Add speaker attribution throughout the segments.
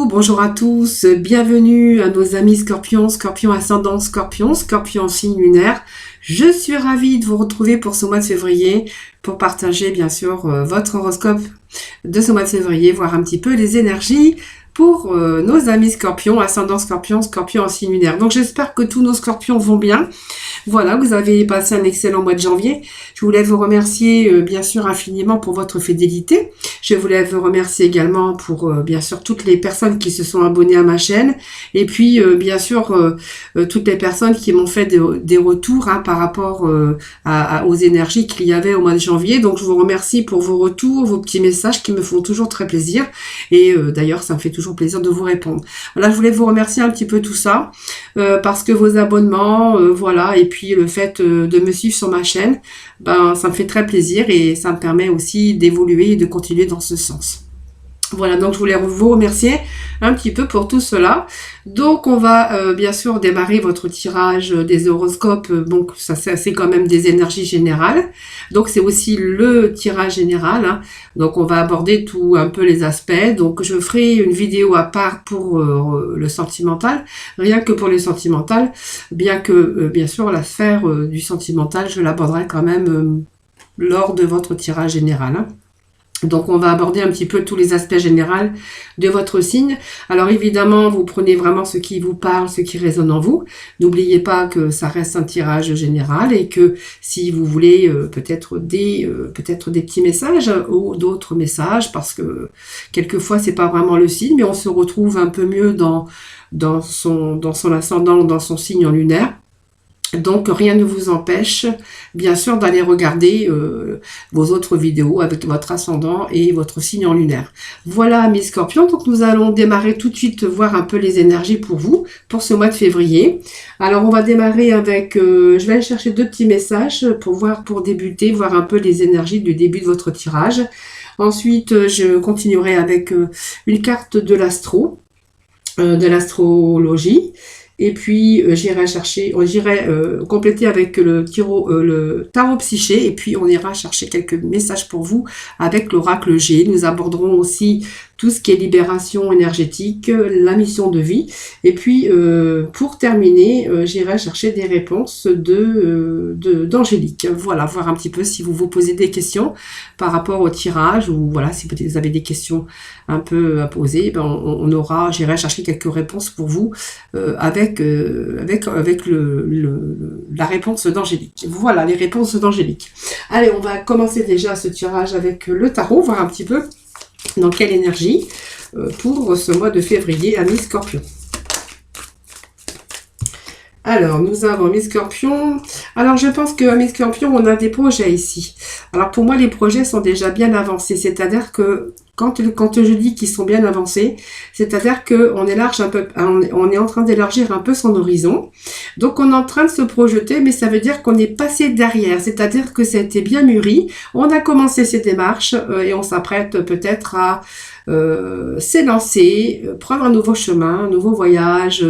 Speaker 1: bonjour à tous, bienvenue à nos amis scorpions, scorpions ascendant scorpion, scorpion signe lunaire. Je suis ravie de vous retrouver pour ce mois de février, pour partager bien sûr votre horoscope de ce mois de février, voir un petit peu les énergies pour nos amis scorpions, ascendant scorpion, scorpion en signe lunaire. Donc j'espère que tous nos scorpions vont bien. Voilà, vous avez passé un excellent mois de janvier. Je voulais vous remercier bien sûr infiniment pour votre fidélité. Je voulais vous remercier également pour bien sûr toutes les personnes qui se sont abonnées à ma chaîne. Et puis bien sûr toutes les personnes qui m'ont fait des retours par rapport aux énergies qu'il y avait au mois de janvier. Donc je vous remercie pour vos retours, vos petits messages qui me font toujours très plaisir. Et d'ailleurs ça me fait toujours plaisir de vous répondre. Voilà, je voulais vous remercier un petit peu tout ça parce que vos abonnements, voilà, et puis le fait de me suivre sur ma chaîne, ben ça me fait très plaisir et ça me permet aussi d'évoluer et de continuer dans ce sens. Voilà, donc je voulais vous remercier un petit peu pour tout cela. Donc on va bien sûr démarrer votre tirage des horoscopes. Donc ça c'est quand même des énergies générales. Donc c'est aussi le tirage général. Donc on va aborder tout un peu les aspects. Donc je ferai une vidéo à part pour le sentimental, rien que pour le sentimental, bien que bien sûr la sphère du sentimental, je l'aborderai quand même lors de votre tirage général. Donc on va aborder un petit peu tous les aspects généraux de votre signe. Alors évidemment, vous prenez vraiment ce qui vous parle, ce qui résonne en vous. N'oubliez pas que ça reste un tirage général et que si vous voulez peut-être des petits messages ou d'autres messages, parce que quelquefois c'est pas vraiment le signe, mais on se retrouve un peu mieux dans son ascendant, dans son signe en lunaire. Donc rien ne vous empêche bien sûr d'aller regarder vos autres vidéos avec votre ascendant et votre signe en lunaire. Voilà mes scorpions, donc nous allons démarrer tout de suite, voir un peu les énergies pour vous, pour ce mois de février. Alors on va démarrer avec, je vais aller chercher deux petits messages pour débuter, voir un peu les énergies du début de votre tirage. Ensuite je continuerai avec une carte de l'astro, de l'astrologie. Et puis j'irai compléter avec le tarot psyché, et puis on ira chercher quelques messages pour vous avec l'oracle G. Nous aborderons aussi tout ce qui est libération énergétique, la mission de vie. Et puis pour terminer, j'irai chercher des réponses d'Angélique. Voilà, voir un petit peu si vous vous posez des questions par rapport au tirage, ou voilà, si peut-être vous avez des questions un peu à poser, ben j'irai chercher quelques réponses pour vous avec la réponse d'Angélique. Voilà les réponses d'Angélique. Allez, on va commencer déjà ce tirage avec le tarot, voir un petit peu dans quelle énergie pour ce mois de février à mi-scorpion. Alors, nous avons mes scorpions. Alors, je pense que mes scorpions, on a des projets ici. Alors, pour moi, les projets sont déjà bien avancés. C'est-à-dire que quand je dis qu'ils sont bien avancés, c'est-à-dire qu'on élarge un peu, on est en train d'élargir un peu son horizon. Donc, on est en train de se projeter, mais ça veut dire qu'on est passé derrière. C'est-à-dire que ça a été bien mûri. On a commencé ces démarches et on s'apprête peut-être à s'élancer, prendre un nouveau chemin, un nouveau voyage.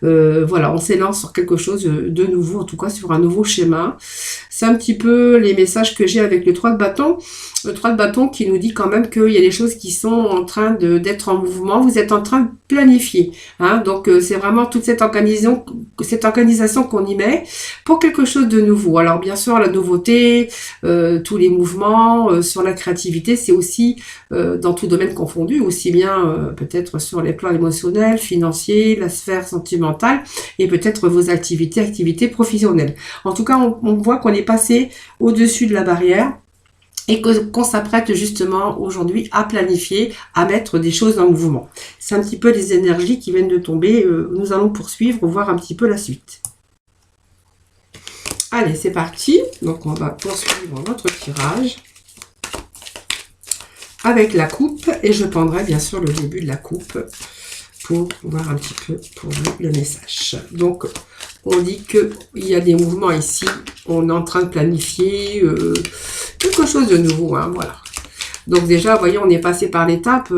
Speaker 1: Voilà, on s'élance sur quelque chose de nouveau, en tout cas sur un nouveau schéma. C'est un petit peu les messages que j'ai avec le 3 de bâton. Le 3 de bâton qui nous dit quand même qu'il y a des choses qui sont en train d'être en mouvement. Vous êtes en train de planifier. Donc c'est vraiment toute cette organisation qu'on y met pour quelque chose de nouveau. Alors bien sûr la nouveauté, tous les mouvements, sur la créativité, c'est aussi dans tout domaine confondu, aussi bien peut-être sur les plans émotionnels, financiers, la sphère sentimentale et peut-être vos activités professionnelles. En tout cas, on voit qu'on est passé au-dessus de la barrière et qu'on s'apprête justement aujourd'hui à planifier, à mettre des choses en mouvement. C'est un petit peu les énergies qui viennent de tomber. Nous allons poursuivre, voir un petit peu la suite. Allez, c'est parti. Donc, on va poursuivre notre tirage avec la coupe. Et je prendrai bien sûr le début de la coupe pour voir un petit peu pour vous le message. Donc, on dit qu'il y a des mouvements ici. On est en train de planifier quelque chose de nouveau. Voilà. Donc déjà, vous voyez, on est passé par l'étape,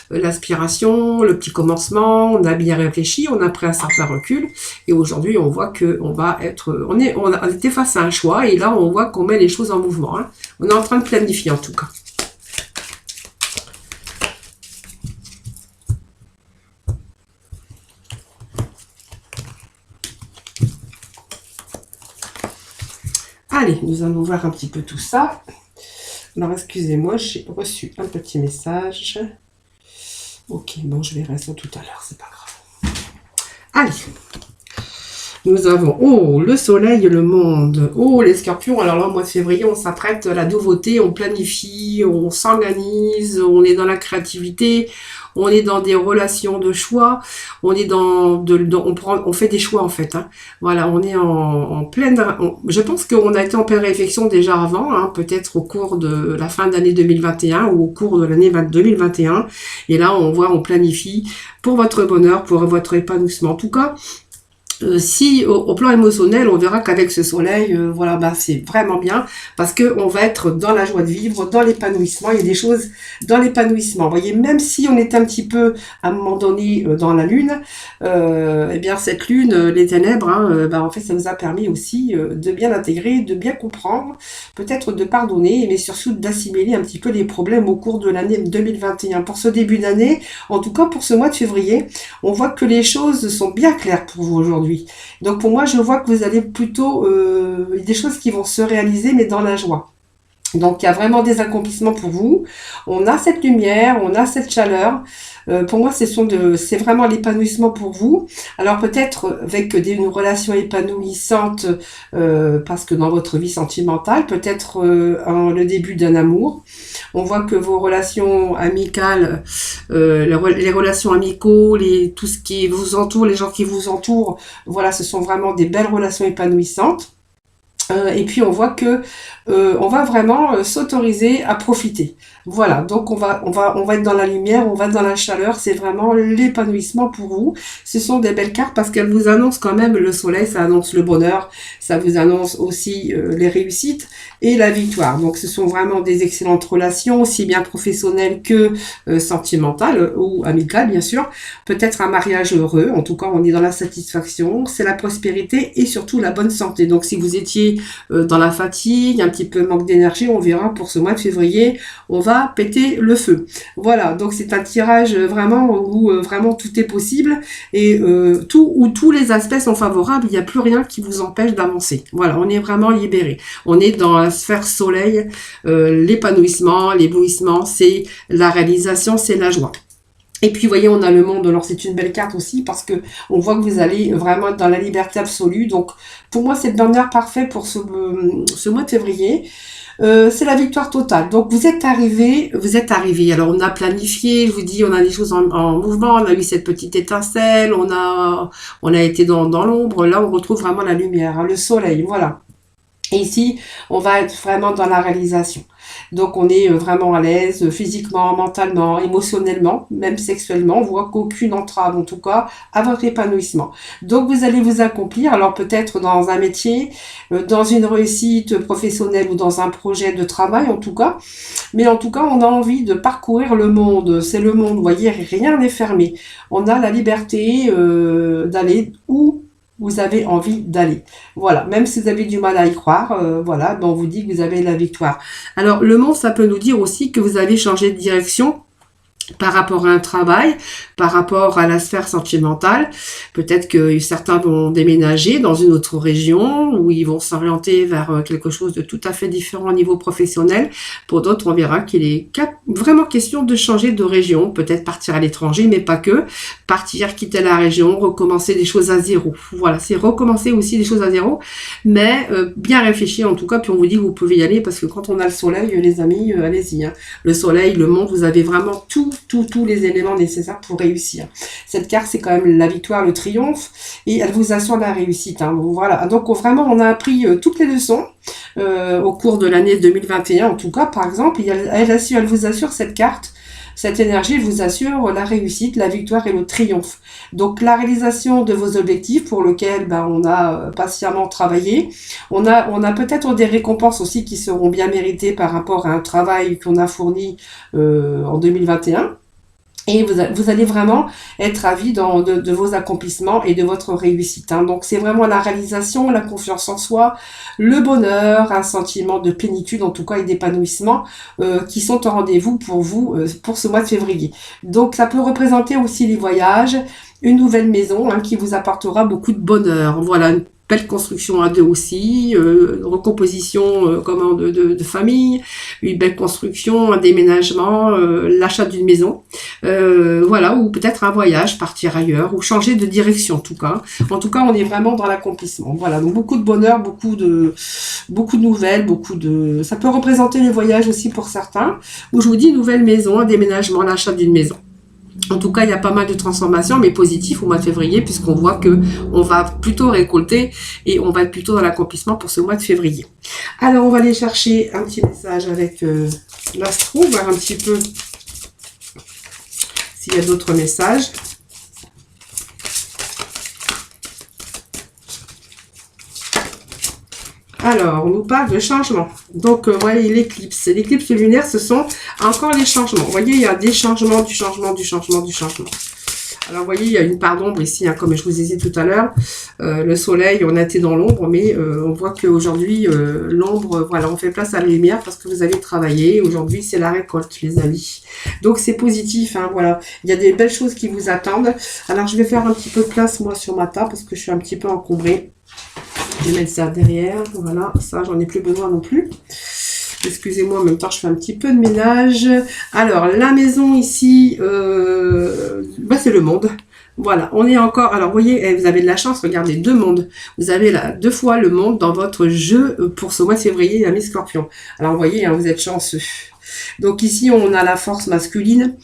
Speaker 1: l'aspiration, le petit commencement, on a bien réfléchi, on a pris un certain recul. Et aujourd'hui, on voit qu'on va être... On était face à un choix et là, on voit qu'on met les choses en mouvement. On est en train de planifier en tout cas. Allez, nous allons voir un petit peu tout ça. Alors, excusez-moi, j'ai reçu un petit message. Ok, bon, je verrai ça tout à l'heure, c'est pas grave. Allez, nous avons, oh, le soleil et le monde. Oh, les scorpions, alors là, au mois de février, on s'apprête à la nouveauté, on planifie, on s'organise, on est dans la créativité, on est dans des relations de choix, on est on fait des choix en fait. Hein. Voilà, on est en pleine, je pense qu'on a été en pleine réflexion déjà avant, hein, peut-être au cours de la fin d'année 2021 ou au cours de l'année 2021. Et là, on planifie pour votre bonheur, pour votre épanouissement. En tout cas, si au plan émotionnel, on verra qu'avec ce soleil, voilà, bah c'est vraiment bien parce que on va être dans la joie de vivre, dans l'épanouissement. Il y a des choses dans l'épanouissement. Vous voyez, même si on est un petit peu à un moment donné dans la lune, eh bien cette lune, les ténèbres, hein, bah en fait, ça nous a permis aussi de bien intégrer, de bien comprendre, peut-être de pardonner, mais surtout d'assimiler un petit peu les problèmes au cours de l'année 2021. Pour ce début d'année, en tout cas pour ce mois de février, on voit que les choses sont bien claires pour vous aujourd'hui. Donc pour moi, je vois que vous allez plutôt des choses qui vont se réaliser, mais dans la joie. Donc il y a vraiment des accomplissements pour vous. On a cette lumière, on a cette chaleur. Pour moi, c'est vraiment l'épanouissement pour vous. Alors peut-être avec une relation épanouissante, parce que dans votre vie sentimentale, peut-être le début d'un amour. On voit que vos relations amicales, les relations amicaux, tout ce qui vous entoure, les gens qui vous entourent, voilà, ce sont vraiment des belles relations épanouissantes. Et puis on voit que on va vraiment s'autoriser à profiter. Voilà, donc on va être dans la lumière, on va être dans la chaleur, c'est vraiment l'épanouissement pour vous. Ce sont des belles cartes parce qu'elles vous annoncent quand même le soleil, ça annonce le bonheur, ça vous annonce aussi les réussites et la victoire. Donc ce sont vraiment des excellentes relations, aussi bien professionnelles que sentimentales ou amicales bien sûr. Peut-être un mariage heureux, en tout cas on est dans la satisfaction, c'est la prospérité et surtout la bonne santé. Donc si vous étiez dans la fatigue, un petit peu manque d'énergie, on verra pour ce mois de février, on va péter le feu. Voilà, donc c'est un tirage vraiment où vraiment tout est possible et où tous les aspects sont favorables, il n'y a plus rien qui vous empêche d'avancer. Voilà, on est vraiment libéré. On est dans la sphère soleil, l'épanouissement, l'éblouissement, c'est la réalisation, c'est la joie. Et puis, vous voyez, on a le monde. Alors, c'est une belle carte aussi parce que on voit que vous allez vraiment être dans la liberté absolue. Donc, pour moi, c'est le bonheur parfait pour ce mois de février. C'est la victoire totale. Donc, vous êtes arrivé. Alors, on a planifié, je vous dis, on a des choses en mouvement. On a eu cette petite étincelle. On a été dans l'ombre. Là, on retrouve vraiment la lumière, hein, le soleil. Voilà. Et ici, on va être vraiment dans la réalisation. Donc, on est vraiment à l'aise physiquement, mentalement, émotionnellement, même sexuellement. On voit qu'aucune entrave, en tout cas, à votre épanouissement. Donc, vous allez vous accomplir. Alors, peut-être dans un métier, dans une réussite professionnelle ou dans un projet de travail, en tout cas. Mais en tout cas, on a envie de parcourir le monde. C'est le monde. Vous voyez, rien n'est fermé. On a la liberté d'aller où vous avez envie d'aller. Voilà, même si vous avez du mal à y croire, voilà, ben on vous dit que vous avez la victoire. Alors, le monde, ça peut nous dire aussi que vous avez changé de direction par rapport à un travail, par rapport à la sphère sentimentale. Peut-être que certains vont déménager dans une autre région ou ils vont s'orienter vers quelque chose de tout à fait différent au niveau professionnel. Pour d'autres, on verra qu'il est vraiment question de changer de région, peut-être partir à l'étranger, mais pas que. Partir, quitter la région, recommencer des choses à zéro. Voilà, c'est recommencer aussi des choses à zéro, mais bien réfléchir en tout cas, puis on vous dit que vous pouvez y aller parce que quand on a le soleil, les amis, allez-y. Hein. Le soleil, le monde, vous avez vraiment tous les éléments nécessaires pour réussir. Cette carte, c'est quand même la victoire, le triomphe, et elle vous assure la réussite. Hein. Voilà. Donc vraiment, on a appris toutes les leçons au cours de l'année 2021, en tout cas, par exemple, elle vous assure cette carte. Cette énergie vous assure la réussite, la victoire et le triomphe. Donc la réalisation de vos objectifs pour lesquels on a patiemment travaillé. On a peut-être des récompenses aussi qui seront bien méritées par rapport à un travail qu'on a fourni en 2021. Et vous allez vraiment être ravis de vos accomplissements et de votre réussite. Hein. Donc c'est vraiment la réalisation, la confiance en soi, le bonheur, un sentiment de plénitude en tout cas et d'épanouissement qui sont au rendez-vous pour vous pour ce mois de février. Donc ça peut représenter aussi les voyages, une nouvelle maison qui vous apportera beaucoup de bonheur. Voilà, belle construction à deux aussi, recomposition de famille, une belle construction, un déménagement, l'achat d'une maison, voilà, ou peut-être un voyage, partir ailleurs, ou changer de direction en tout cas. En tout cas, on est vraiment dans l'accomplissement. Voilà, donc beaucoup de bonheur, beaucoup de nouvelles, ça peut représenter les voyages aussi pour certains, où je vous dis nouvelle maison, un déménagement, l'achat d'une maison. En tout cas, il y a pas mal de transformations, mais positives au mois de février, puisqu'on voit que on va plutôt récolter et on va être plutôt dans l'accomplissement pour ce mois de février. Alors, on va aller chercher un petit message avec l'astro, voir un petit peu s'il y a d'autres messages. Alors, on nous parle de changement. Donc, vous voyez, l'éclipse. L'éclipse lunaire, ce sont encore les changements. Vous voyez, il y a des changements, du changement. Alors, vous voyez, il y a une part d'ombre ici, hein, comme je vous ai dit tout à l'heure. Le soleil, on a été dans l'ombre, mais on voit qu'aujourd'hui, l'ombre, voilà, on fait place à la lumière parce que vous allez travailler. Aujourd'hui, c'est la récolte, les amis. Donc, c'est positif, hein, voilà. Il y a des belles choses qui vous attendent. Alors, je vais faire un petit peu de place, moi, sur ma table parce que je suis un petit peu encombrée. Je vais mettre ça derrière, voilà, ça j'en ai plus besoin non plus. Excusez-moi, en même temps je fais un petit peu de ménage. Alors la maison ici, c'est le monde. Voilà, on est encore, alors vous voyez, vous avez de la chance, regardez, 2 mondes. Vous avez là 2 fois le monde dans votre jeu pour ce mois de février, l'ami Scorpion. Alors vous voyez, hein, vous êtes chanceux. Donc ici on a la force masculine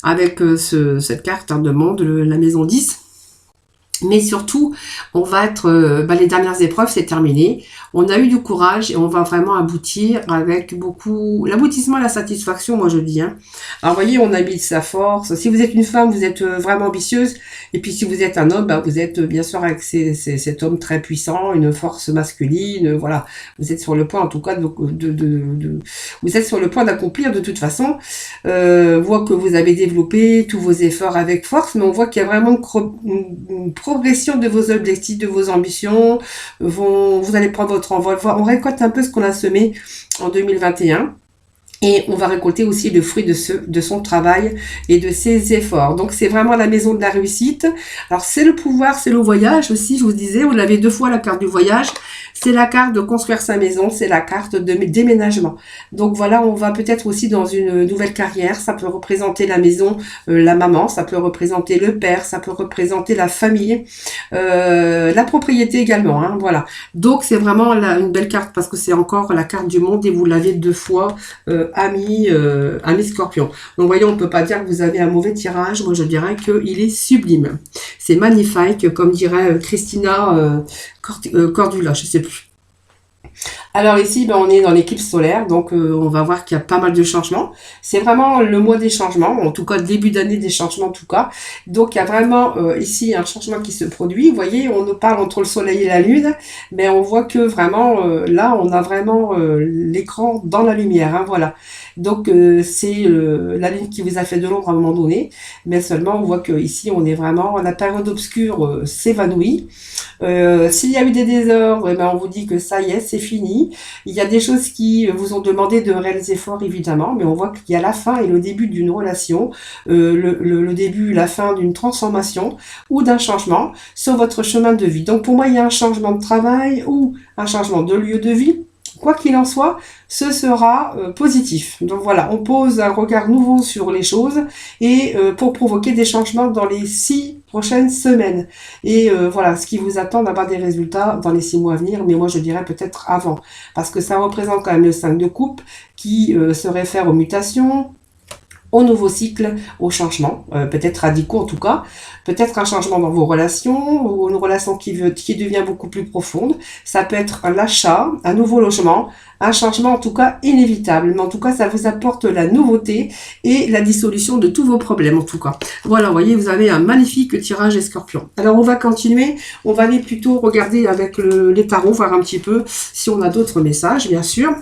Speaker 1: avec cette carte de monde, la maison 10. Mais surtout, on va être, les dernières épreuves, c'est terminé. On a eu du courage et on va vraiment aboutir avec beaucoup, l'aboutissement et la satisfaction, moi je dis. Hein. Alors vous voyez, on habite sa force. Si vous êtes une femme, vous êtes vraiment ambitieuse. Et puis si vous êtes un homme, vous êtes bien sûr avec cet homme très puissant, une force masculine. Voilà, vous êtes sur le point, en tout cas, vous êtes sur le point d'accomplir de toute façon. On voit que vous avez développé tous vos efforts avec force, mais on voit qu'il y a vraiment une progression de vos objectifs, de vos ambitions. Vous allez prendre votre envol. On récolte un peu ce qu'on a semé en 2021. Et on va récolter aussi le fruit de son travail et de ses efforts. Donc, c'est vraiment la maison de la réussite. Alors, c'est le pouvoir, c'est le voyage aussi. Je vous disais, vous l'avez 2 fois la carte du voyage. C'est la carte de construire sa maison. C'est la carte de déménagement. Donc, voilà, on va peut-être aussi dans une nouvelle carrière. Ça peut représenter la maison, la maman. Ça peut représenter le père. Ça peut représenter la famille. La propriété également. Hein, voilà. Donc, c'est vraiment une belle carte parce que c'est encore la carte du monde et vous l'avez 2 fois ami Scorpion. Donc, voyez, on ne peut pas dire que vous avez un mauvais tirage. Moi, je dirais qu'il est sublime. C'est magnifique, comme dirait Christina Cordula, je sais plus. Alors ici, on est dans l'éclipse solaire, donc on va voir qu'il y a pas mal de changements. C'est vraiment le mois des changements, en tout cas début d'année des changements en tout cas. Donc il y a vraiment ici un changement qui se produit. Vous voyez, on nous parle entre le soleil et la lune, mais on voit que vraiment là, on a vraiment l'écran dans la lumière. Hein, voilà. Donc c'est la lune qui vous a fait de l'ombre à un moment donné, mais seulement on voit que ici on est vraiment, la période obscure s'évanouit. S'il y a eu des désordres, on vous dit que ça y est, c'est fini. Il y a des choses qui vous ont demandé de réels efforts évidemment, mais on voit qu'il y a la fin et le début d'une relation, le début, la fin d'une transformation ou d'un changement sur votre chemin de vie. Donc pour moi, il y a un changement de travail ou un changement de lieu de vie. Quoi qu'il en soit, ce sera positif. Donc voilà, on pose un regard nouveau sur les choses et pour provoquer des changements dans les 6 prochaines semaines. Et voilà, ce qui vous attend d'avoir des résultats dans les 6 mois à venir, mais moi je dirais peut-être avant. Parce que ça représente quand même le 5 de coupe qui se réfère aux mutations, au nouveau cycle, au changement, peut-être radicaux en tout cas, peut-être un changement dans vos relations, ou une relation qui devient beaucoup plus profonde, ça peut être l'achat, un nouveau logement, un changement en tout cas inévitable, mais en tout cas ça vous apporte la nouveauté et la dissolution de tous vos problèmes en tout cas. Voilà, vous voyez, vous avez un magnifique tirage des scorpions. Alors on va continuer, on va aller plutôt regarder avec les tarots, voir un petit peu si on a d'autres messages, bien sûr.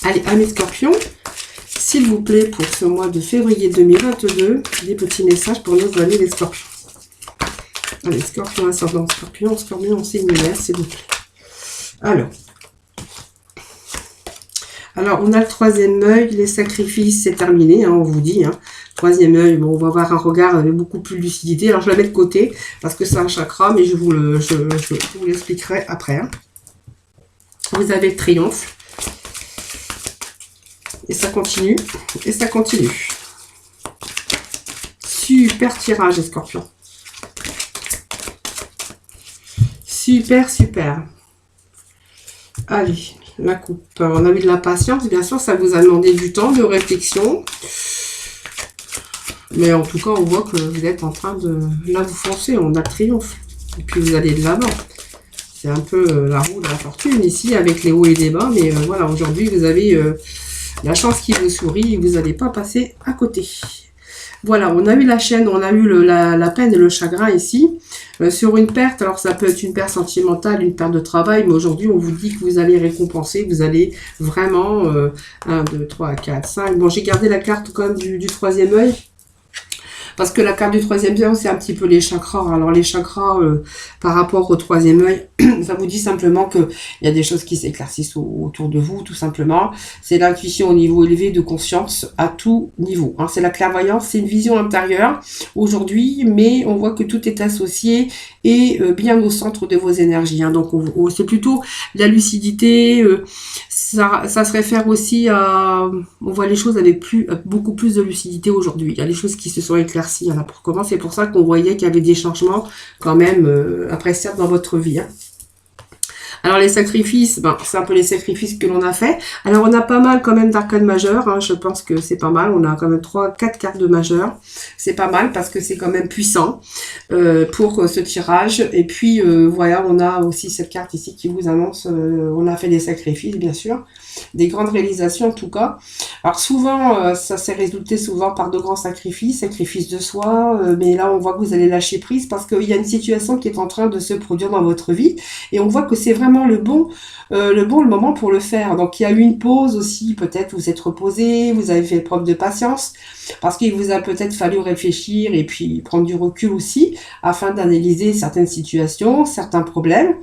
Speaker 1: Allez, amis scorpions. S'il vous plaît, pour ce mois de février 2022, des petits messages pour nos amis les scorpions. Allez, scorpion, ascendant, scorpion, signe lunaire, s'il vous plaît. Alors, on a le 3e œil, les sacrifices, c'est terminé, hein, on vous dit. Hein. Troisième œil, bon, on va avoir un regard avec beaucoup plus de lucidité. Alors, je la mets de côté parce que c'est un chakra, mais je vous l'expliquerai après. Hein. Vous avez le triomphe. Et ça continue. Et ça continue. Super tirage, les scorpions. Super, super. Allez, la coupe. On a eu de la patience, bien sûr, ça vous a demandé du temps de réflexion. Mais en tout cas, on voit que vous êtes en train de... Là, vous foncez, on a le triomphe. Et puis, vous allez de l'avant. C'est un peu la roue de la fortune ici, avec les hauts et les bas. Mais voilà, aujourd'hui, vous avez la chance qui vous sourit et vous n'allez pas passer à côté. Voilà, on a eu la chaîne, on a eu la peine et le chagrin ici. Sur une perte, alors ça peut être une perte sentimentale, une perte de travail, mais aujourd'hui, on vous dit que vous allez récompenser, vous allez vraiment... 1, 2, 3, 4, 5... Bon, j'ai gardé la carte quand même du troisième œil. Parce que la carte du troisième œil, c'est un petit peu les chakras. Alors les chakras, par rapport au troisième œil, ça vous dit simplement qu'il y a des choses qui s'éclaircissent autour de vous, tout simplement. C'est l'intuition au niveau élevé de conscience à tout niveau. Hein. C'est la clairvoyance, c'est une vision intérieure aujourd'hui, mais on voit que tout est associé et bien au centre de vos énergies. Hein. Donc c'est plutôt la lucidité. Ça se réfère aussi à... On voit les choses avec beaucoup plus de lucidité aujourd'hui. Il y a des choses qui se sont éclaircies. Hein, pour commencer, c'est pour ça qu'on voyait qu'il y avait des changements quand même appréciables dans votre vie. Hein. Alors les sacrifices, c'est un peu les sacrifices que l'on a fait. Alors on a pas mal quand même d'arcanes majeures, hein, je pense que c'est pas mal. On a quand même 3-4 cartes de majeures. C'est pas mal parce que c'est quand même puissant pour ce tirage. Et puis voilà, on a aussi cette carte ici qui vous annonce, on a fait des sacrifices bien sûr. Des grandes réalisations en tout cas. Alors souvent, ça s'est résulté souvent par de grands sacrifices de soi, mais là on voit que vous allez lâcher prise parce qu'il y a une situation qui est en train de se produire dans votre vie et on voit que c'est vraiment le moment pour le faire. Donc il y a eu une pause aussi, peut-être vous êtes reposé, vous avez fait preuve de patience parce qu'il vous a peut-être fallu réfléchir et puis prendre du recul aussi afin d'analyser certaines situations, certains problèmes,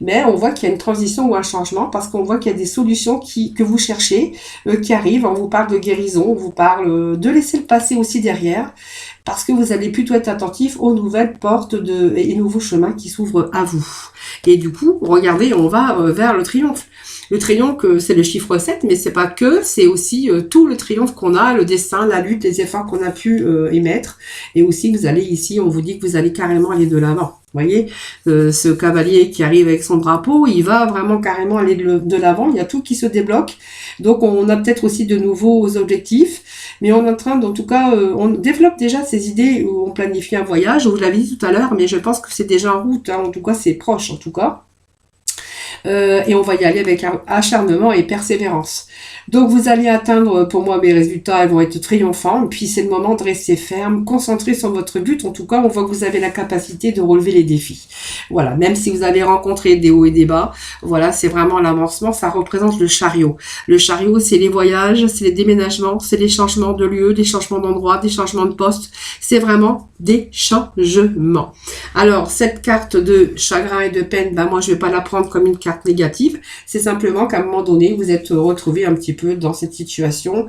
Speaker 1: mais on voit qu'il y a une transition ou un changement parce qu'on voit qu'il y a des solutions que vous cherchez, qui arrivent. On vous parle de guérison, on vous parle de laisser le passé aussi derrière, parce que vous allez plutôt être attentif aux nouvelles portes et nouveaux chemins qui s'ouvrent à vous. Et du coup, regardez, on va vers le triomphe. Le triomphe, c'est le chiffre 7, mais c'est pas que, c'est aussi tout le triomphe qu'on a, le destin, la lutte, les efforts qu'on a pu émettre. Et aussi, vous allez ici, on vous dit que vous allez carrément aller de l'avant. Vous voyez, ce cavalier qui arrive avec son drapeau, il va vraiment carrément aller de l'avant. Il y a tout qui se débloque. Donc, on a peut-être aussi de nouveaux objectifs. Mais on est en train, en tout cas, on développe déjà ces idées où on planifie un voyage. Je vous l'avais dit tout à l'heure, mais je pense que c'est déjà en route. Hein. En tout cas, c'est proche, en tout cas. Et on va y aller avec acharnement et persévérance. Donc vous allez atteindre, pour moi, mes résultats, ils vont être triomphants. Et puis c'est le moment de rester ferme, concentré sur votre but. En tout cas, on voit que vous avez la capacité de relever les défis. Voilà, même si vous avez rencontré des hauts et des bas, voilà, c'est vraiment l'avancement. Ça représente le chariot. Le chariot, c'est les voyages, c'est les déménagements, c'est les changements de lieu, des changements d'endroit, des changements de poste. C'est vraiment des changements. Alors, cette carte de chagrin et de peine, moi, je vais pas la prendre comme une carte négative. C'est simplement qu'à un moment donné, vous êtes retrouvé un petit peu dans cette situation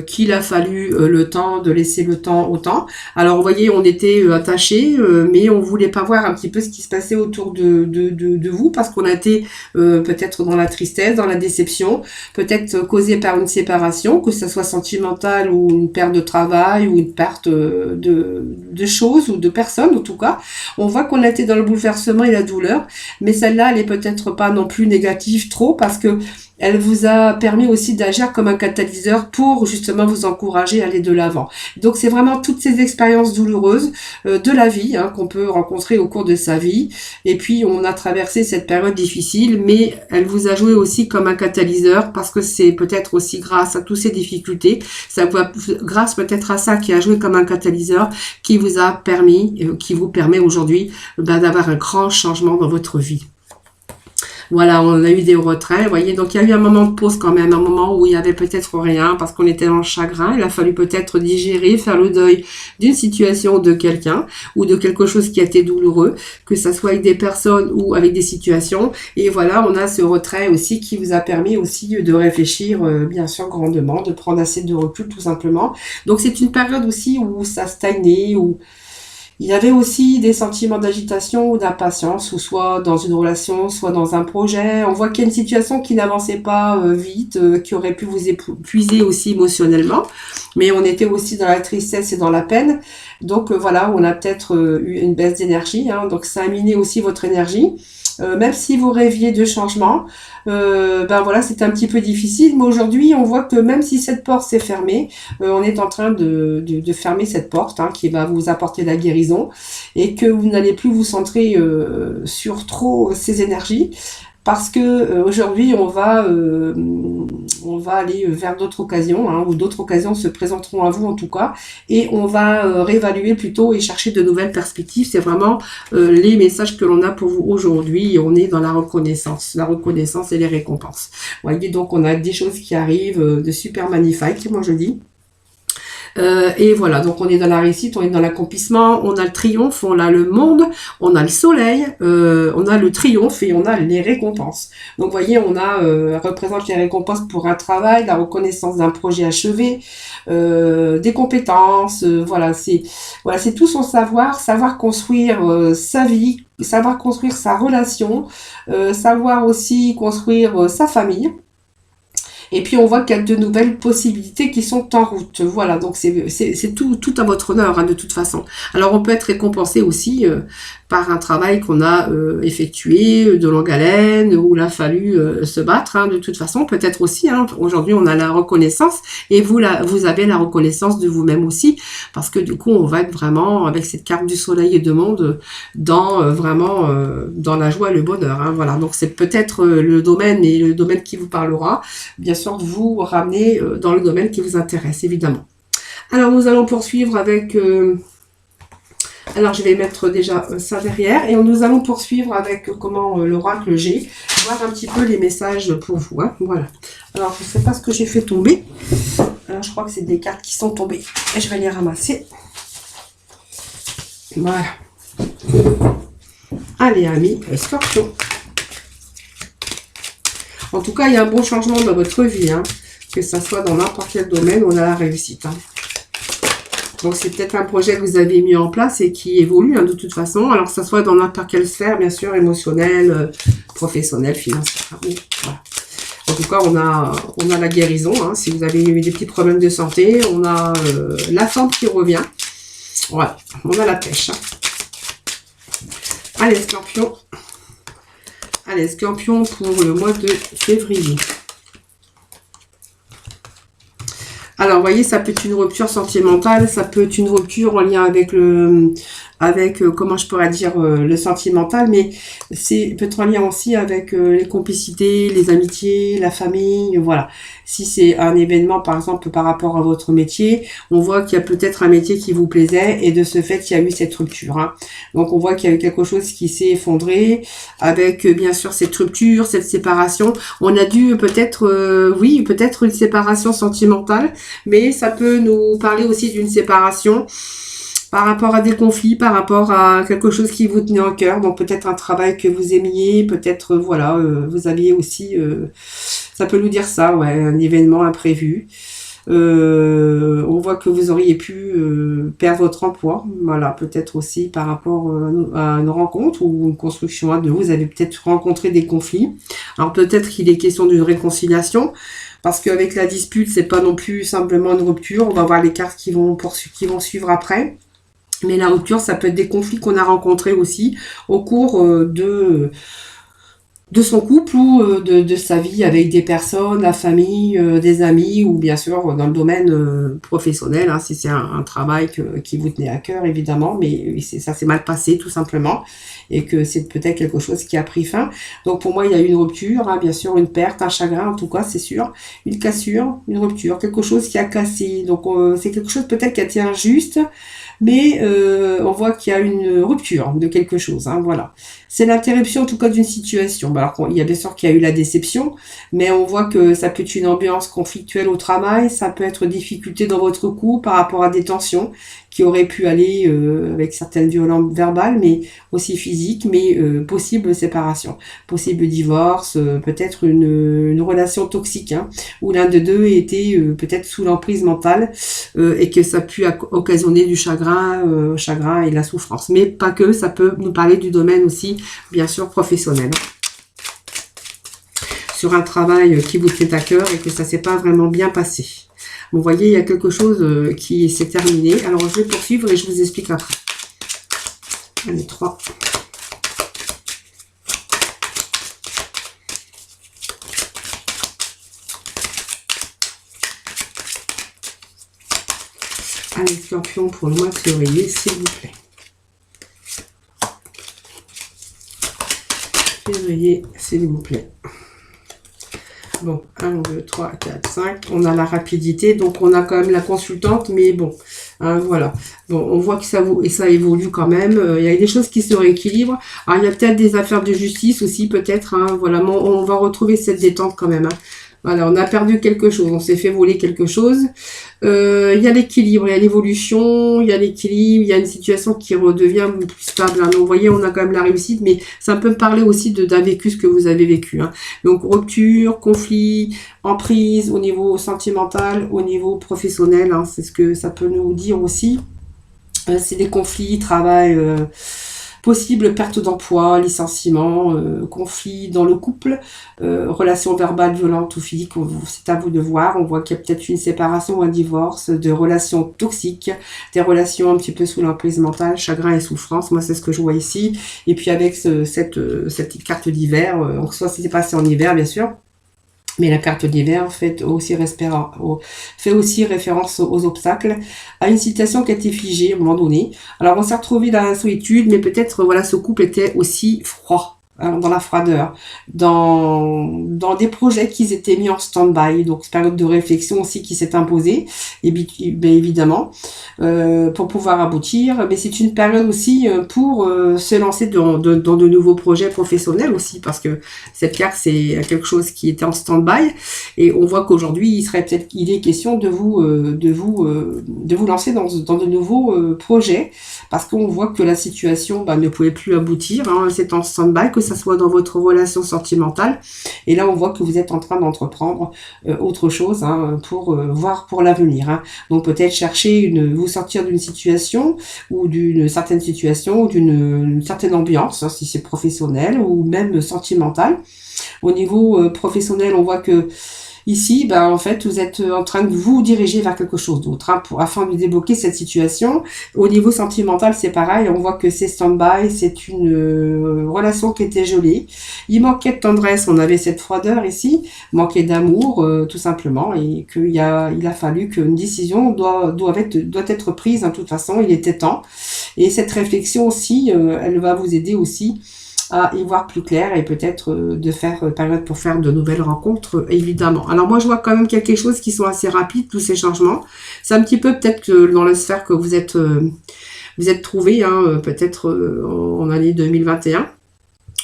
Speaker 1: qu'il a fallu le temps de laisser le temps au temps. Alors vous voyez, on était attachés, mais on voulait pas voir un petit peu ce qui se passait autour de vous parce qu'on a été peut-être dans la tristesse, dans la déception, peut-être causé par une séparation, que ce soit sentimentale ou une perte de travail ou une perte de choses ou de personnes en tout cas. On voit qu'on a été dans le bouleversement et la douleur, mais celle-là, elle est peut-être pas non plus négative trop parce que elle vous a permis aussi d'agir comme un catalyseur pour justement vous encourager à aller de l'avant. Donc c'est vraiment toutes ces expériences douloureuses de la vie qu'on peut rencontrer au cours de sa vie. Et puis on a traversé cette période difficile, mais elle vous a joué aussi comme un catalyseur parce que c'est peut-être aussi grâce à toutes ces difficultés, grâce peut-être à ça qui a joué comme un catalyseur qui vous a permis, qui vous permet aujourd'hui d'avoir un grand changement dans votre vie. Voilà, on a eu des retraits, vous voyez. Donc, il y a eu un moment de pause quand même, un moment où il y avait peut-être rien parce qu'on était dans le chagrin. Il a fallu peut-être digérer, faire le deuil d'une situation de quelqu'un ou de quelque chose qui a été douloureux, que ça soit avec des personnes ou avec des situations. Et voilà, on a ce retrait aussi qui vous a permis aussi de réfléchir, bien sûr, grandement, de prendre assez de recul, tout simplement. Donc, c'est une période aussi où ça stagnait, où il y avait aussi des sentiments d'agitation ou d'impatience, ou soit dans une relation, soit dans un projet. On voit qu'il y a une situation qui n'avançait pas vite, qui aurait pu vous épuiser aussi émotionnellement, mais on était aussi dans la tristesse et dans la peine. Donc voilà, on a peut-être eu une baisse d'énergie, hein, donc ça a miné aussi votre énergie. Même si vous rêviez de changement, ben voilà, c'est un petit peu difficile, mais aujourd'hui, on voit que même si cette porte s'est fermée, on est en train de fermer cette porte, hein, qui va vous apporter la guérison, et que vous n'allez plus vous centrer sur trop ces énergies, parce que aujourd'hui on va aller vers d'autres occasions, hein, ou d'autres occasions se présenteront à vous en tout cas, et on va réévaluer plutôt et chercher de nouvelles perspectives. C'est vraiment les messages que l'on a pour vous aujourd'hui, et on est dans la reconnaissance et les récompenses. Vous voyez, donc on a des choses qui arrivent de super magnifiques, moi je dis. Et voilà, donc on est dans la réussite, on est dans l'accomplissement, on a le triomphe, on a le monde, on a le soleil, on a le triomphe et on a les récompenses. Donc vous voyez, on a représente les récompenses pour un travail, la reconnaissance d'un projet achevé, des compétences, voilà, c'est tout son savoir construire sa vie, savoir construire sa relation, savoir aussi construire sa famille. Et puis on voit qu'il y a de nouvelles possibilités qui sont en route. Voilà, donc c'est tout à votre honneur, hein, de toute façon. Alors on peut être récompensé aussi par un travail qu'on a effectué de longue haleine, où il a fallu se battre, hein, de toute façon. Peut-être aussi, hein, aujourd'hui on a la reconnaissance, et vous avez la reconnaissance de vous-même aussi, parce que du coup on va être vraiment, avec cette carte du soleil et de monde, dans vraiment dans la joie et le bonheur, hein, voilà. Donc c'est peut-être le domaine qui vous parlera, bien sûr, vous ramener dans le domaine qui vous intéresse, évidemment. Alors nous allons poursuivre avec alors je vais mettre déjà ça derrière, et nous allons poursuivre avec l'oracle G, voir un petit peu les messages pour vous, hein, voilà. Alors je ne sais pas ce que j'ai fait tomber, alors je crois que c'est des cartes qui sont tombées, et je vais les ramasser. Voilà. Allez amis, Scorpion. En tout cas, il y a un bon changement dans votre vie, hein, que ça soit dans n'importe quel domaine, on a la réussite, hein. Donc c'est peut-être un projet que vous avez mis en place et qui évolue, hein, de toute façon, alors que ça soit dans n'importe quelle sphère, bien sûr, émotionnelle, professionnelle, financière. Voilà. En tout cas, on a la guérison, hein, si vous avez eu des petits problèmes de santé, on a la forme qui revient. Voilà, on a la pêche, hein. Allez, Scorpion. Allez, Scorpion pour le mois de février. Alors, vous voyez, ça peut être une rupture sentimentale, ça peut être une rupture en lien avec comment je pourrais dire, le sentimental, mais c'est peut-être en lien aussi avec les complicités, les amitiés, la famille, voilà. Si c'est un événement, par exemple, par rapport à votre métier, on voit qu'il y a peut-être un métier qui vous plaisait, et de ce fait, il y a eu cette rupture, hein. Donc, on voit qu'il y a eu quelque chose qui s'est effondré, avec, bien sûr, cette rupture, cette séparation. On a dû peut-être, oui, peut-être une séparation sentimentale, mais ça peut nous parler aussi d'une séparation par rapport à des conflits, par rapport à quelque chose qui vous tenait en cœur, donc peut-être un travail que vous aimiez, peut-être, voilà, vous aviez aussi, ça peut nous dire ça, ouais, un événement imprévu. On voit que vous auriez pu perdre votre emploi, voilà, peut-être aussi par rapport à une rencontre ou une construction à deux, vous avez peut-être rencontré des conflits. Alors peut-être qu'il est question d'une réconciliation, parce qu'avec la dispute, c'est pas non plus simplement une rupture, on va voir les cartes qui vont suivre après. Mais la rupture, ça peut être des conflits qu'on a rencontrés aussi au cours de son couple ou de sa vie avec des personnes, la famille, des amis, ou bien sûr dans le domaine professionnel, hein, si c'est un travail qui vous tenait à cœur, évidemment, mais ça s'est mal passé tout simplement, et que c'est peut-être quelque chose qui a pris fin. Donc pour moi, il y a eu une rupture, hein, bien sûr, une perte, un chagrin, en tout cas, c'est sûr, une cassure, une rupture, quelque chose qui a cassé. Donc c'est quelque chose peut-être qui a été injuste, mais on voit qu'il y a une rupture de quelque chose, hein, voilà. C'est l'interruption en tout cas d'une situation. alors il y a bien sûr qu'il y a eu la déception, mais on voit que ça peut être une ambiance conflictuelle au travail, ça peut être difficulté dans votre couple par rapport à des tensions qui auraient pu aller avec certaines violences verbales, mais aussi physiques, mais possible séparation, possible divorce, peut-être une relation toxique, hein, où l'un de deux était peut-être sous l'emprise mentale et que ça a pu occasionner du chagrin et de la souffrance. Mais pas que, ça peut nous parler du domaine aussi, bien sûr, professionnel. Sur un travail qui vous tient à cœur et que ça s'est pas vraiment bien passé. Vous voyez, il y a quelque chose qui s'est terminé. Alors, je vais poursuivre et je vous explique après. Allez, 3. Allez, Scorpion, pour le mois de février, s'il vous plaît. Février, s'il vous plaît. Bon, 1, 2, 3, 4, 5. On a la rapidité, donc on a quand même la consultante, mais bon, hein, voilà. Bon, on voit que ça évolue quand même. Il y a des choses qui se rééquilibrent. Alors, il y a peut-être des affaires de justice aussi, peut-être. Hein, voilà, mais on va retrouver cette détente quand même. Hein. Voilà, on a perdu quelque chose, on s'est fait voler quelque chose. Il y a l'équilibre, il y a l'évolution, il y a l'équilibre, il y a une situation qui redevient plus stable. Hein. Donc, vous voyez, on a quand même la réussite, mais ça peut me parler aussi d'un vécu, ce que vous avez vécu. Hein. Donc, rupture, conflit, emprise au niveau sentimental, au niveau professionnel. Hein, c'est ce que ça peut nous dire aussi. C'est des conflits, travail... possible perte d'emploi, licenciement, conflit dans le couple, relations verbales violentes ou physiques, c'est à vous de voir. On voit qu'il y a peut-être une séparation ou un divorce, de relations toxiques, des relations un petit peu sous l'emprise mentale, chagrin et souffrance. Moi, c'est ce que je vois ici. Et puis avec cette carte d'hiver, soit c'est passé en hiver, bien sûr. Mais la carte d'hiver fait aussi référence aux obstacles, à une situation qui a été figée à un moment donné. Alors on s'est retrouvé dans la solitude, mais peut-être voilà, ce couple était aussi froid, hein, dans la froideur, dans des projets qui étaient mis en stand-by, donc période de réflexion aussi qui s'est imposée, et bien évidemment, pour pouvoir aboutir. Mais c'est une période aussi pour se lancer dans de nouveaux projets professionnels aussi, parce que cette carte, c'est quelque chose qui était en stand-by, et on voit qu'aujourd'hui, il est question de vous lancer dans de nouveaux projets, parce qu'on voit que la situation ne pouvait plus aboutir, hein, c'est en stand-by, que ça soit dans votre relation sentimentale, et là on voit que vous êtes en train d'entreprendre autre chose, hein, pour voir pour l'avenir, hein. Donc peut-être chercher vous sortir d'une situation ou d'une certaine situation ou d'une certaine ambiance, hein, si c'est professionnel ou même sentimental. Au niveau professionnel, on voit que ici, en fait, vous êtes en train de vous diriger vers quelque chose d'autre, hein, afin de débloquer cette situation. Au niveau sentimental, c'est pareil. On voit que c'est stand-by, c'est une relation qui était jolie. Il manquait de tendresse, on avait cette froideur ici, manquait d'amour, tout simplement, et il a fallu qu'une décision doit être prise. Hein, de toute façon, il était temps. Et cette réflexion aussi, elle va vous aider aussi à y voir plus clair et peut-être de faire période pour faire de nouvelles rencontres, évidemment. Alors moi, je vois quand même quelque chose qui sont assez rapides, tous ces changements. C'est un petit peu peut-être que dans la sphère que vous êtes trouvé, hein, peut-être en année 2021.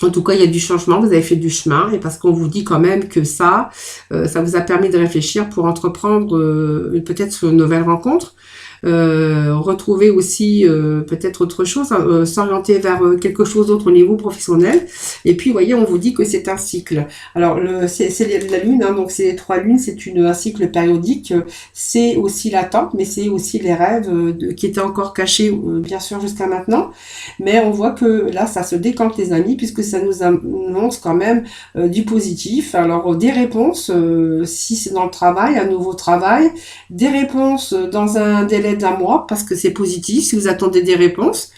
Speaker 1: En tout cas, il y a du changement, vous avez fait du chemin, et parce qu'on vous dit quand même que ça vous a permis de réfléchir pour entreprendre peut-être une nouvelle rencontre. Retrouver aussi peut-être autre chose, s'orienter vers quelque chose d'autre au niveau professionnel. Et puis, vous voyez, on vous dit que c'est un cycle. Alors, c'est la lune, hein, donc c'est les 3 lunes, c'est un cycle périodique. C'est aussi l'attente, mais c'est aussi les rêves qui étaient encore cachés, bien sûr, jusqu'à maintenant. Mais on voit que là, ça se décante, les amis, puisque ça nous annonce quand même du positif. Alors, des réponses, si c'est dans le travail, un nouveau travail, des réponses dans un délai d'un mois, parce que c'est positif si vous attendez des réponses.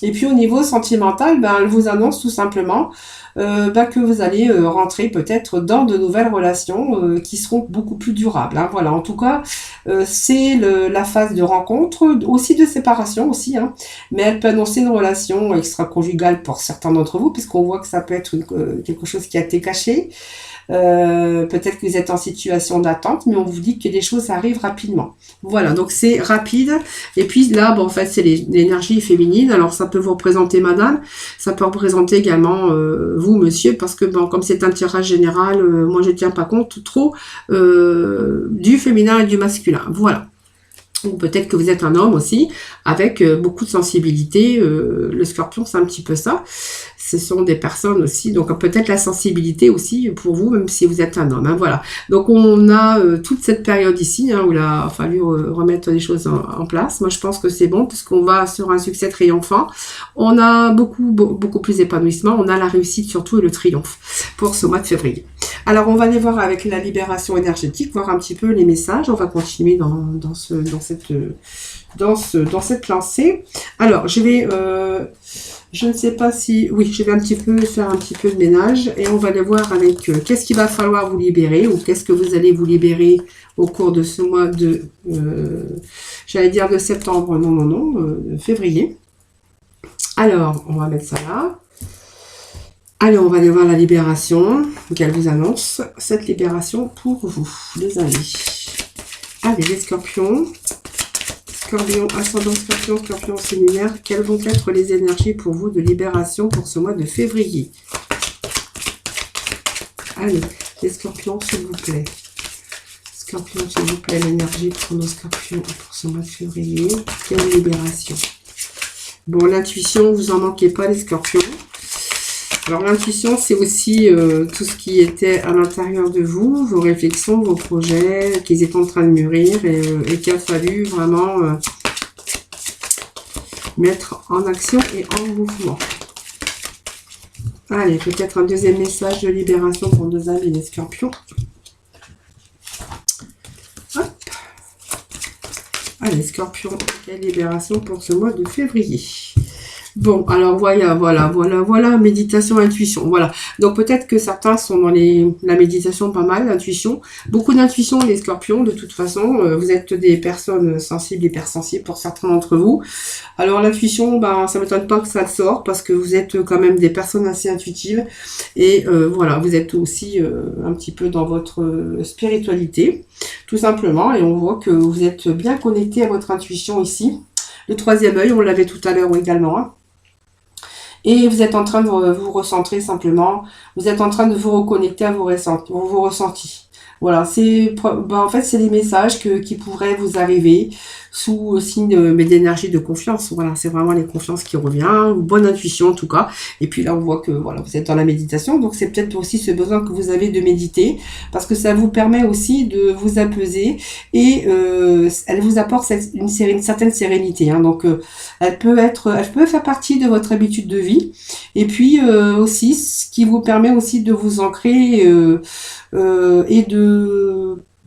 Speaker 1: Et puis au niveau sentimental, elle vous annonce tout simplement que vous allez rentrer peut-être dans de nouvelles relations qui seront beaucoup plus durables, hein. Voilà, en tout cas, c'est la phase de rencontre, aussi de séparation aussi, hein. Mais elle peut annoncer une relation extra-conjugale pour certains d'entre vous, puisqu'on voit que ça peut être quelque chose qui a été caché. Peut-être que vous êtes en situation d'attente, mais on vous dit que les choses arrivent rapidement. Voilà, donc c'est rapide. Et puis là, en fait, c'est l'énergie féminine. Alors ça peut vous représenter madame, ça peut représenter également vous, monsieur, parce que bon, comme c'est un tirage général, moi je tiens pas compte trop du féminin et du masculin. Voilà. Ou peut-être que vous êtes un homme aussi, avec beaucoup de sensibilité. Le scorpion, c'est un petit peu ça. Ce sont des personnes aussi, donc peut-être la sensibilité aussi pour vous, même si vous êtes un homme. Hein, voilà. Donc on a toute cette période ici, hein, où il a fallu remettre les choses en place. Moi, je pense que c'est bon, puisqu'on va sur un succès triomphant. On a beaucoup plus d'épanouissement. On a la réussite surtout et le triomphe pour ce mois de février. Alors, on va aller voir avec la libération énergétique, voir un petit peu les messages. On va continuer dans cette lancée. Alors, je vais, je ne sais pas si, oui, je vais faire un petit peu de ménage et on va aller voir avec qu'est-ce qu'il va falloir vous libérer ou qu'est-ce que vous allez vous libérer au cours de ce mois de, j'allais dire de septembre, de février. Alors, on va mettre ça là. Allez, on va aller voir la libération qu'elle vous annonce. Cette libération pour vous, les amis. Allez, les scorpions. Scorpion, ascendant scorpion, scorpion séminaire. Quelles vont être les énergies pour vous de libération pour ce mois de février? Allez, les scorpions, s'il vous plaît. Scorpion, s'il vous plaît, l'énergie pour nos scorpions pour ce mois de février. Quelle libération? Bon, l'intuition, vous en manquez pas, les scorpions. Alors l'intuition, c'est aussi tout ce qui était à l'intérieur de vous, vos réflexions, vos projets, qu'ils étaient en train de mûrir et qu'il a fallu vraiment mettre en action et en mouvement. Allez, peut-être un deuxième message de libération pour nos amis les scorpions. Hop. Allez, scorpions, quelle libération pour ce mois de février. Bon, alors voilà, méditation, intuition, voilà. Donc peut-être que certains sont dans la méditation pas mal, l'intuition. Beaucoup d'intuition, les scorpions, de toute façon. Vous êtes des personnes sensibles, hypersensibles pour certains d'entre vous. Alors l'intuition, ben, ça ne m'étonne pas que ça sort parce que vous êtes quand même des personnes assez intuitives. Et voilà, vous êtes aussi un petit peu dans votre spiritualité, tout simplement. Et on voit que vous êtes bien connecté à votre intuition ici. Le troisième œil, on l'avait tout à l'heure également, hein. Et vous êtes en train de vous recentrer simplement. Vous êtes en train de vous reconnecter à vos ressentis. Voilà, en fait, c'est des messages qui pourraient vous arriver sous signe d'énergie de confiance. Voilà, c'est vraiment les confiances qui revient, une bonne intuition en tout cas. Et puis là, on voit que voilà, vous êtes dans la méditation, donc c'est peut-être aussi ce besoin que vous avez de méditer, parce que ça vous permet aussi de vous apaiser et elle vous apporte une certaine sérénité. Hein, donc, elle peut faire partie de votre habitude de vie. Et puis aussi, ce qui vous permet aussi de vous ancrer et de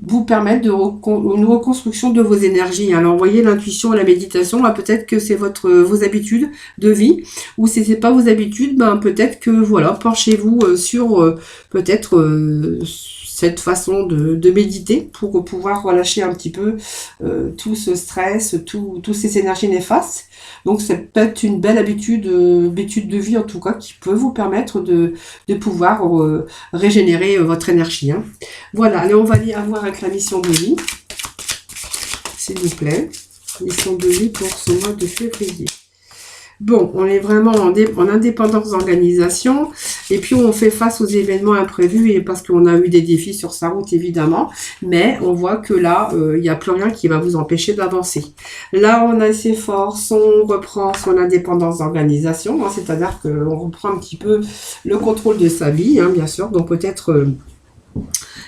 Speaker 1: vous permettre une reconstruction de vos énergies. Alors, vous voyez, l'intuition et la méditation, bah, peut-être que c'est vos habitudes de vie, ou si c'est pas vos habitudes, ben peut-être que voilà, penchez-vous sur peut-être cette façon de méditer pour pouvoir relâcher un petit peu tout ce stress, toutes ces énergies néfastes. Donc c'est peut-être une belle habitude de vie en tout cas qui peut vous permettre de pouvoir régénérer votre énergie. Hein. Voilà, allez, on va aller avoir avec la mission de vie, s'il vous plaît. Mission de vie pour ce mois de février. Bon, on est vraiment en indépendance d'organisation et puis on fait face aux événements imprévus et parce qu'on a eu des défis sur sa route évidemment, mais on voit que là, il n'y a plus rien qui va vous empêcher d'avancer. Là, on a ses forces, on reprend son indépendance d'organisation, hein, c'est-à-dire qu'on reprend un petit peu le contrôle de sa vie, hein, bien sûr, donc peut-être...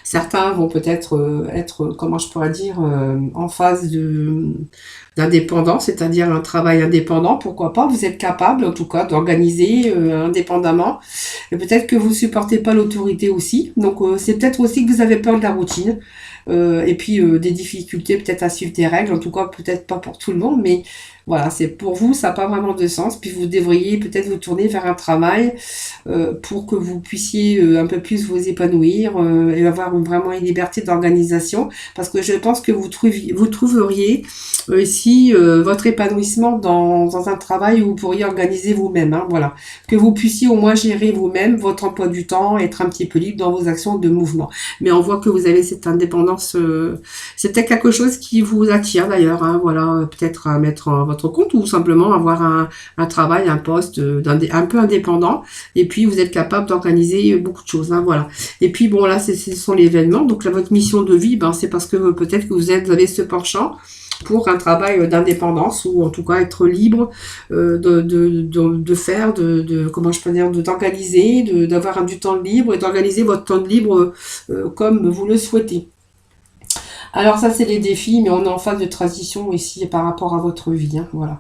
Speaker 1: certains vont peut-être être, comment je pourrais dire, en phase d'indépendance, c'est-à-dire un travail indépendant, pourquoi pas, vous êtes capable en tout cas d'organiser indépendamment, et peut-être que vous supportez pas l'autorité aussi, donc c'est peut-être aussi que vous avez peur de la routine, et puis des difficultés peut-être à suivre des règles, en tout cas peut-être pas pour tout le monde, mais voilà, c'est pour vous, ça n'a pas vraiment de sens. Puis vous devriez peut-être vous tourner vers un travail pour que vous puissiez un peu plus vous épanouir et avoir vraiment une liberté d'organisation. Parce que je pense que vous trouveriez ici votre épanouissement dans un travail où vous pourriez organiser vous-même. Hein, voilà, que vous puissiez au moins gérer vous-même votre emploi du temps, être un petit peu libre dans vos actions de mouvement. Mais on voit que vous avez cette indépendance c'est peut-être quelque chose qui vous attire d'ailleurs, hein, voilà, peut-être à mettre à votre compte ou simplement avoir un travail, un poste un peu indépendant. Et puis vous êtes capable d'organiser beaucoup de choses, hein, voilà. Et puis bon là, ce sont les événements. Donc là, votre mission de vie, ben c'est parce que peut-être que vous avez ce penchant pour un travail d'indépendance ou en tout cas être libre de faire, comment je peux dire, d'organiser, d'avoir du temps libre et d'organiser votre temps de libre comme vous le souhaitez. Alors ça c'est les défis, mais on est en phase de transition ici par rapport à votre vie, hein, voilà.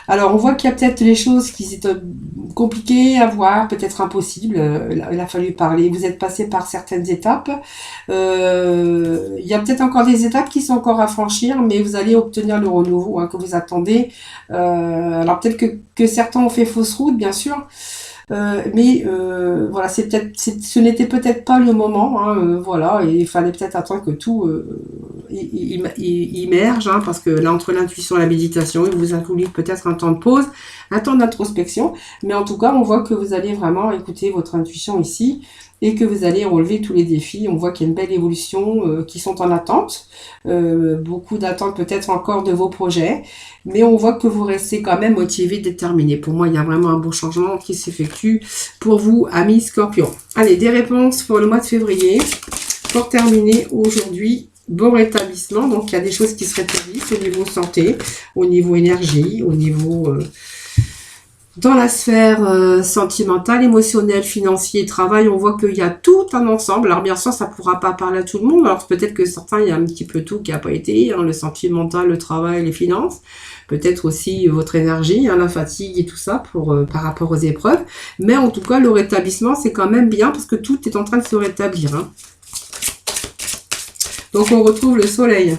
Speaker 1: Alors on voit qu'il y a peut-être les choses qui sont compliquées à voir, peut-être impossibles, il a fallu parler, vous êtes passé par certaines étapes, il y a peut-être encore des étapes qui sont encore à franchir, mais vous allez obtenir le renouveau, hein, que vous attendez. Alors peut-être que certains ont fait fausse route, bien sûr. Mais voilà, ce n'était peut-être pas le moment, hein, voilà, et il fallait peut-être attendre que tout immerge, hein, parce que là, entre l'intuition et la méditation, il vous a voulu peut-être un temps de pause, un temps d'introspection, mais en tout cas, on voit que vous allez vraiment écouter votre intuition ici, et que vous allez relever tous les défis. On voit qu'il y a une belle évolution qui sont en attente, beaucoup d'attentes peut-être encore de vos projets, mais on voit que vous restez quand même motivé, déterminé. Pour moi, il y a vraiment un beau changement qui s'effectue pour vous, amis Scorpion. Allez, des réponses pour le mois de février. Pour terminer aujourd'hui, bon rétablissement. Donc, il y a des choses qui se rétablissent au niveau santé, au niveau énergie, au niveau... dans la sphère sentimentale, émotionnelle, financière, travail, on voit qu'il y a tout un ensemble. Alors bien sûr, ça ne pourra pas parler à tout le monde. Alors peut-être que certains, il y a un petit peu tout qui n'a pas été, hein, le sentimental, le travail, les finances. Peut-être aussi votre énergie, hein, la fatigue et tout ça par rapport aux épreuves. Mais en tout cas, le rétablissement, c'est quand même bien parce que tout est en train de se rétablir, hein. Donc on retrouve le soleil.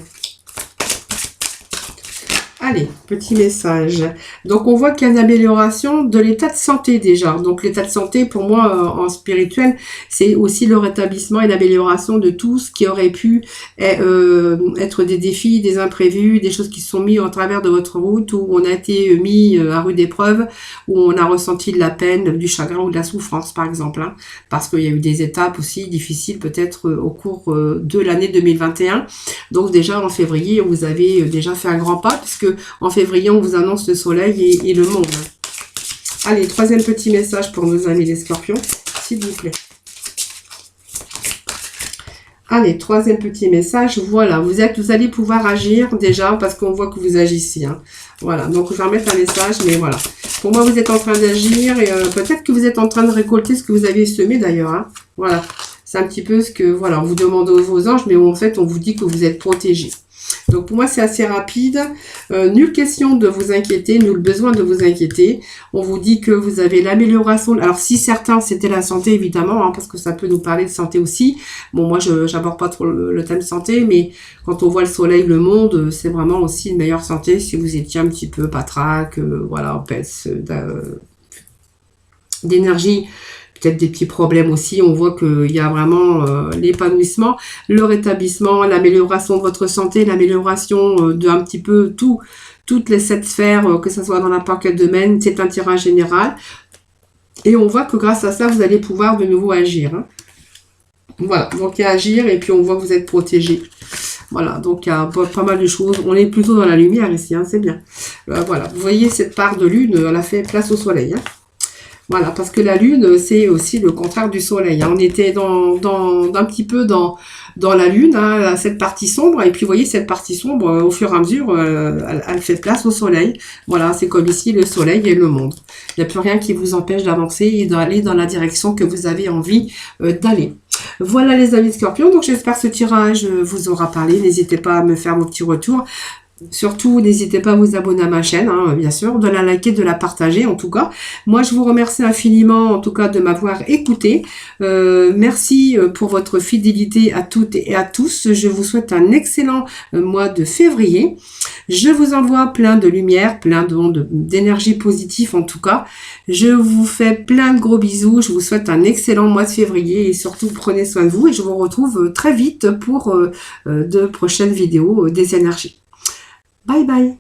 Speaker 1: Allez, petit message. Donc, on voit qu'il y a une amélioration de l'état de santé déjà. Donc, l'état de santé, pour moi, en spirituel, c'est aussi le rétablissement et l'amélioration de tout ce qui aurait pu être des défis, des imprévus, des choses qui se sont mises au travers de votre route, où on a été mis à rude épreuve, où on a ressenti de la peine, du chagrin ou de la souffrance, par exemple. Hein, parce qu'il y a eu des étapes aussi difficiles, peut-être au cours de l'année 2021. Donc, déjà, en février, vous avez déjà fait un grand pas, puisque en février, on vous annonce le soleil et le monde. Allez, troisième petit message pour nos amis les scorpions, s'il vous plaît. Allez, troisième petit message. Voilà, vous allez pouvoir agir déjà parce qu'on voit que vous agissez. Hein. Voilà, donc je vais remettre un message, mais voilà. Pour moi, vous êtes en train d'agir et peut-être que vous êtes en train de récolter ce que vous avez semé d'ailleurs. Hein. Voilà, c'est un petit peu ce que, voilà, on vous demande vos anges, mais en fait, on vous dit que vous êtes protégés. Donc pour moi c'est assez rapide, nulle question de vous inquiéter, nul besoin de vous inquiéter. On vous dit que vous avez l'amélioration, alors si certains c'était la santé évidemment, hein, parce que ça peut nous parler de santé aussi. Bon moi je n'aborde pas trop le thème santé, mais quand on voit le soleil, le monde, c'est vraiment aussi une meilleure santé si vous étiez un petit peu patraque, voilà, en baisse d'énergie. Peut-être des petits problèmes aussi, on voit qu'il y a vraiment l'épanouissement, le rétablissement, l'amélioration de votre santé, l'amélioration de un petit peu toutes les 7 sphères, que ce soit dans n'importe quel domaine, c'est un tirage général. Et on voit que grâce à ça, vous allez pouvoir de nouveau agir. Hein. Voilà, donc il y a agir et puis on voit que vous êtes protégé. Voilà, donc il y a pas mal de choses. On est plutôt dans la lumière ici, hein, c'est bien. Voilà, vous voyez cette part de lune, elle a fait place au soleil. Hein. Voilà, parce que la lune, c'est aussi le contraire du soleil. Hein. On était un petit peu dans la lune, hein, cette partie sombre, et puis vous voyez, cette partie sombre, au fur et à mesure, elle fait place au soleil. Voilà, c'est comme ici, le soleil et le monde. Il n'y a plus rien qui vous empêche d'avancer et d'aller dans la direction que vous avez envie d'aller. Voilà les amis Scorpions, donc j'espère que ce tirage vous aura parlé. N'hésitez pas à me faire vos petits retours. Surtout, n'hésitez pas à vous abonner à ma chaîne, hein, bien sûr, de la liker, de la partager en tout cas. Moi, je vous remercie infiniment en tout cas de m'avoir écouté. Merci pour votre fidélité à toutes et à tous. Je vous souhaite un excellent mois de février. Je vous envoie plein de lumière, plein d'énergie positive en tout cas. Je vous fais plein de gros bisous. Je vous souhaite un excellent mois de février et surtout prenez soin de vous et je vous retrouve très vite pour de prochaines vidéos des énergies. Bye bye.